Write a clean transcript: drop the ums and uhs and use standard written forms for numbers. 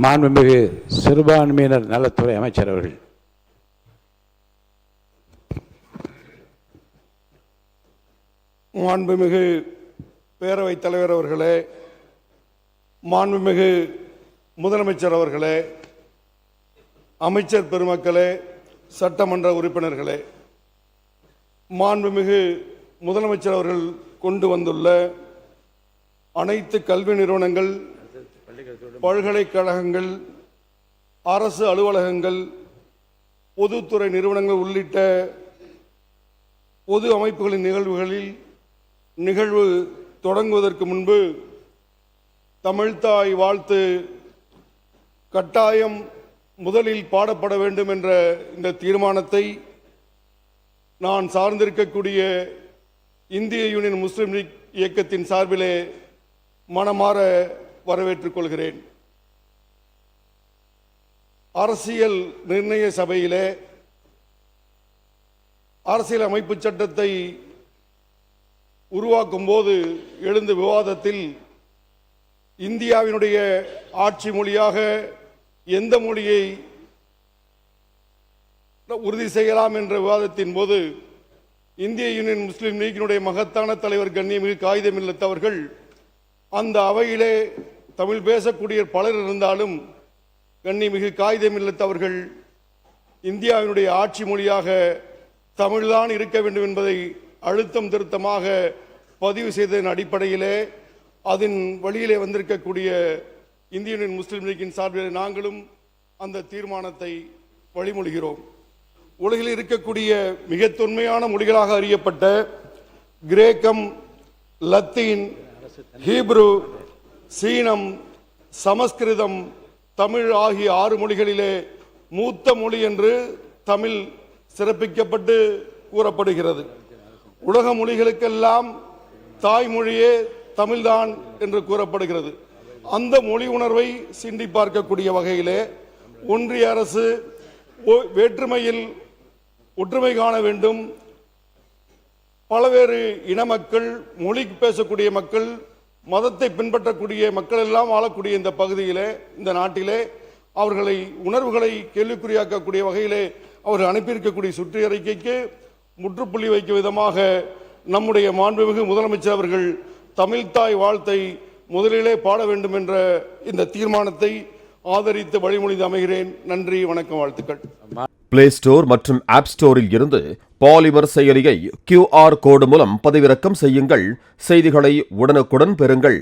மாண்புமிகு சிறுபான்மையினர் நலத்துறை அமைச்சர் அவர்கள். மாண்புமிகு பேரவைத் தலைவர் அவர்களே, மாண்புமிகு முதலமைச்சர் அவர்களே, அமைச்சர் பெருமக்களே, சட்டமன்ற உறுப்பினர்களே, மாண்புமிகு முதலமைச்சர் அவர்கள் கொண்டு வந்துள்ள அனைத்து கல்வி நிறுவனங்கள், பல்கலைக்கழகங்கள், அரசு அலுவலகங்கள், பொதுத்துறை நிறுவனங்கள் உள்ளிட்ட பொது அமைப்புகளின் நிகழ்வு தொடங்குவதற்கு முன்பு தமிழ்தாய் வாழ்த்து கட்டாயம் முதலில் பாடப்பட வேண்டும் என்ற இந்த தீர்மானத்தை நான் சார்ந்திருக்கக்கூடிய இந்திய யூனியன் முஸ்லிம் லீக் இயக்கத்தின் சார்பிலே மனமாற வரவேற்றுக் கொள்கிறேன். அரசியல் நிர்ணய சபையிலே அரசியல் அமைப்பு சட்டத்தை உருவாக்கும் போது எழுந்த விவாதத்தில் இந்தியாவினுடைய ஆட்சி மொழியாக எந்த மொழியை உறுதி செய்யலாம் என்ற விவாதத்தின் போது இந்திய யூனியன் முஸ்லிம் லீக்கினுடைய மகத்தான தலைவர் கண்ணியமிகு காயிதே மில்லத் அவர்கள் அந்த அவையிலே தமிழ் பேசக்கூடிய பலர் இருந்தாலும் கண்ணியமிகு காயிதே மில்லத் அவர்கள் இந்தியாவினுடைய ஆட்சி மொழியாக தமிழ்தான் இருக்க வேண்டும் என்பதை அழுத்தம் திருத்தமாக பதிவு செய்ததன் அடிப்படையிலே அதன் வழியிலே வந்திருக்கக்கூடிய இந்திய யூனியன் முஸ்லிம் லீக்கின் சார்பில் நாங்களும் அந்த தீர்மானத்தை வழிமொழிகிறோம். உலகில் இருக்கக்கூடிய மிக தொன்மையான மொழிகளாக அறியப்பட்ட கிரேக்கம், லத்தீன், ஹீப்ரு, சீனம், சமஸ்கிருதம், தமிழ் ஆகிய 6 மொழிகளிலே மூத்த மொழி என்று தமிழ் சிறப்பிக்கப்பட்டு கூறப்படுகிறது. உலக மொழிகளுக்கெல்லாம் தாய்மொழியே தமிழ்தான் என்று கூறப்படுகிறது. அந்த மொழி உணர்வை சிண்டி பார்க்கக்கூடிய வகையிலே ஒன்றிய அரசு வேற்றுமையில் ஒற்றுமை காண வேண்டும், பலவேறு இன மக்கள், மொழி பேசக்கூடிய மக்கள், மதத்தை பின்பற்றக்கூடிய மக்கள் எல்லாம் வாழக்கூடிய இந்த பகுதியிலே, இந்த நாட்டிலே அவர்களை உணர்வுகளை கேள்விக்குறியாக்கக்கூடிய வகையிலே அவர் அனுப்பியிருக்கக்கூடிய சுற்றறிக்கைக்கு முற்றுப்புள்ளி வைக்கும் விதமாக நம்முடைய மாண்புமிகு முதலமைச்சர் அவர்கள் தமிழ்தாய் வாழ்த்தை முதலிலே பாட வேண்டும் என்ற இந்த தீர்மானத்தை ஆதரித்து வழிமொழிந்து அமைகிறேன். நன்றி, வணக்கம், வாழ்த்துக்கள். பிளே ஸ்டோர் மற்றும் ஆப் ஸ்டோரில் இருந்து பாலிமர் செயலியை QR கோடு மூலம் பதிவிறக்கம் செய்யுங்கள். செய்திகளை உடனுக்குடன் பெறுங்கள்.